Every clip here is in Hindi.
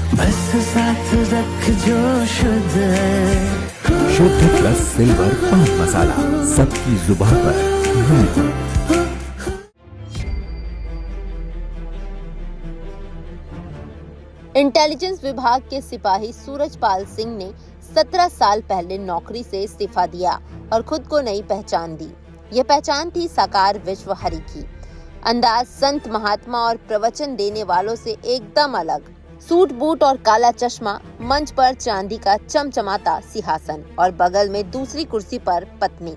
बस साथ रख जो शुद्ध है। शुद्ध प्लस सिल्वर पान मसाला, सबकी जुबान पर महक। इंटेलिजेंस विभाग के सिपाही सूरजपाल सिंह ने 17 साल पहले नौकरी से इस्तीफा दिया और खुद को नई पहचान दी। यह पहचान थी साकार विश्व हरि की। अंदाज संत महात्मा और प्रवचन देने वालों से एकदम अलग। सूट बूट और काला चश्मा, मंच पर चांदी का चमचमाता सिंहासन और बगल में दूसरी कुर्सी पर पत्नी।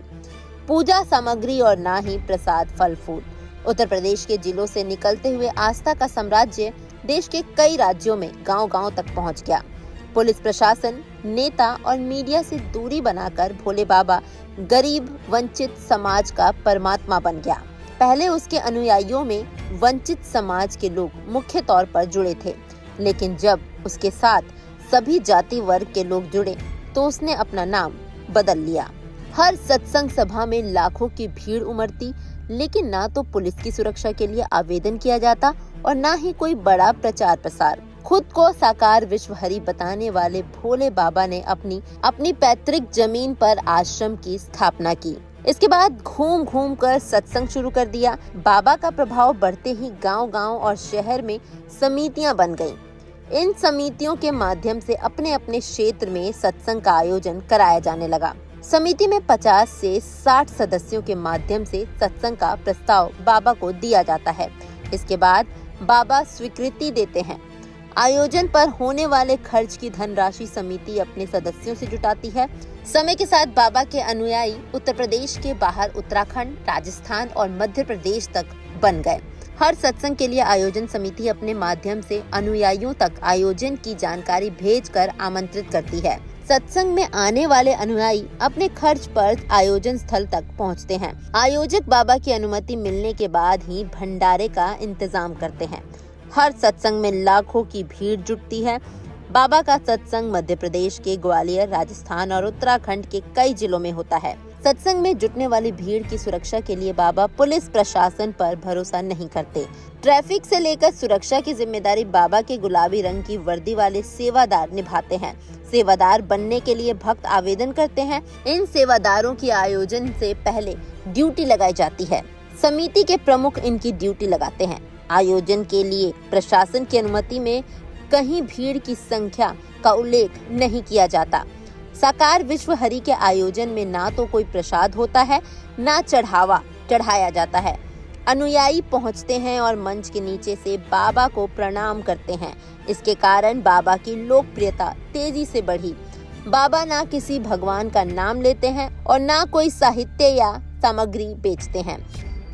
पूजा सामग्री और ना ही प्रसाद फल फूल। उत्तर प्रदेश के जिलों से निकलते हुए आस्था का साम्राज्य देश के कई राज्यों में गांव-गांव तक पहुंच गया। पुलिस प्रशासन, नेता और मीडिया से दूरी बनाकर भोले बाबा गरीब वंचित समाज का परमात्मा बन गया। पहले उसके अनुयायियों में वंचित समाज के लोग मुख्य तौर पर जुड़े थे, लेकिन जब उसके साथ सभी जाति वर्ग के लोग जुड़े तो उसने अपना नाम बदल लिया। हर सत्संग सभा में लाखों की भीड़ उमड़ती, लेकिन ना तो पुलिस की सुरक्षा के लिए आवेदन किया जाता और ना ही कोई बड़ा प्रचार प्रसार। खुद को साकार विश्व हरि बताने वाले भोले बाबा ने अपनी पैतृक जमीन पर आश्रम की स्थापना की। इसके बाद घूम घूम कर सत्संग शुरू कर दिया। बाबा का प्रभाव बढ़ते ही गांव-गांव और शहर में समितियां बन गईं। इन समितियों के माध्यम से अपने अपने क्षेत्र में सत्संग का आयोजन कराया जाने लगा। समिति में 50 से 60 सदस्यों के माध्यम से सत्संग का प्रस्ताव बाबा को दिया जाता है। इसके बाद बाबा स्वीकृति देते हैं। आयोजन पर होने वाले खर्च की धनराशि समिति अपने सदस्यों से जुटाती है। समय के साथ बाबा के अनुयायी उत्तर प्रदेश के बाहर उत्तराखंड, राजस्थान और मध्य प्रदेश तक बन गए। हर सत्संग के लिए आयोजन समिति अपने माध्यम से अनुयायियों तक आयोजन की जानकारी भेजकर आमंत्रित करती है। सत्संग में आने वाले अनुयायी अपने खर्च पर आयोजन स्थल तक पहुंचते हैं। आयोजक बाबा की अनुमति मिलने के बाद ही भंडारे का इंतजाम करते हैं। हर सत्संग में लाखों की भीड़ जुटती है। बाबा का सत्संग मध्य प्रदेश के ग्वालियर, राजस्थान और उत्तराखंड के कई जिलों में होता है। सत्संग में जुटने वाली भीड़ की सुरक्षा के लिए बाबा पुलिस प्रशासन पर भरोसा नहीं करते। ट्रैफिक से लेकर सुरक्षा की जिम्मेदारी बाबा के गुलाबी रंग की वर्दी वाले सेवादार निभाते हैं। सेवादार बनने के लिए भक्त आवेदन करते हैं। इन सेवादारों की आयोजन से पहले ड्यूटी लगाई जाती है। समिति के प्रमुख इनकी ड्यूटी लगाते हैं। आयोजन के लिए प्रशासन की अनुमति में कहीं भीड़ की संख्या का उल्लेख नहीं किया जाता। साकार विश्व हरि के आयोजन में ना तो कोई प्रसाद होता है, ना चढ़ावा चढ़ाया जाता है। अनुयायी पहुंचते हैं और मंच के नीचे से बाबा को प्रणाम करते हैं। इसके कारण बाबा की लोकप्रियता तेजी से बढ़ी। बाबा ना किसी भगवान का नाम लेते हैं और ना कोई साहित्य या सामग्री बेचते हैं।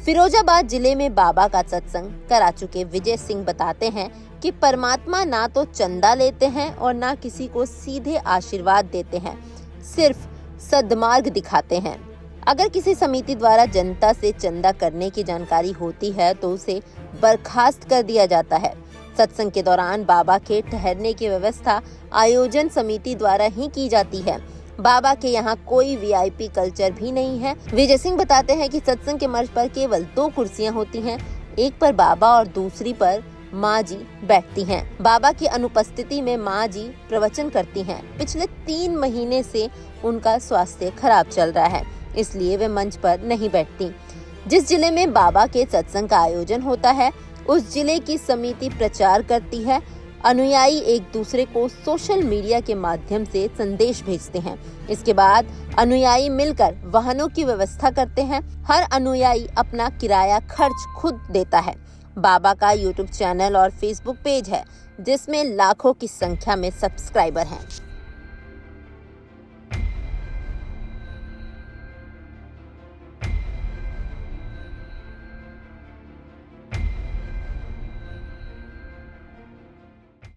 फिरोजाबाद जिले में बाबा का सत्संग करा चुके विजय सिंह बताते हैं कि परमात्मा ना तो चंदा लेते हैं और ना किसी को सीधे आशीर्वाद देते हैं, सिर्फ सद्मार्ग दिखाते हैं। अगर किसी समिति द्वारा जनता से चंदा करने की जानकारी होती है तो उसे बर्खास्त कर दिया जाता है। सत्संग के दौरान बाबा के ठहरने की व्यवस्था आयोजन समिति द्वारा ही की जाती है। बाबा के यहाँ कोई वीआईपी कल्चर भी नहीं है। विजय सिंह बताते हैं कि सत्संग के मंच पर केवल 2 कुर्सियां होती हैं, एक पर बाबा और दूसरी पर माँ जी बैठती हैं। बाबा की अनुपस्थिति में माँ जी प्रवचन करती हैं। पिछले 3 महीने से उनका स्वास्थ्य खराब चल रहा है, इसलिए वे मंच पर नहीं बैठती। जिस जिले में बाबा के सत्संग का आयोजन होता है, उस जिले की समिति प्रचार करती है। अनुयायी एक दूसरे को सोशल मीडिया के माध्यम से संदेश भेजते हैं। इसके बाद अनुयायी मिलकर वाहनों की व्यवस्था करते हैं। हर अनुयायी अपना किराया खर्च खुद देता है। बाबा का यूट्यूब चैनल और फेसबुक पेज है, जिसमें लाखों की संख्या में सब्सक्राइबर हैं।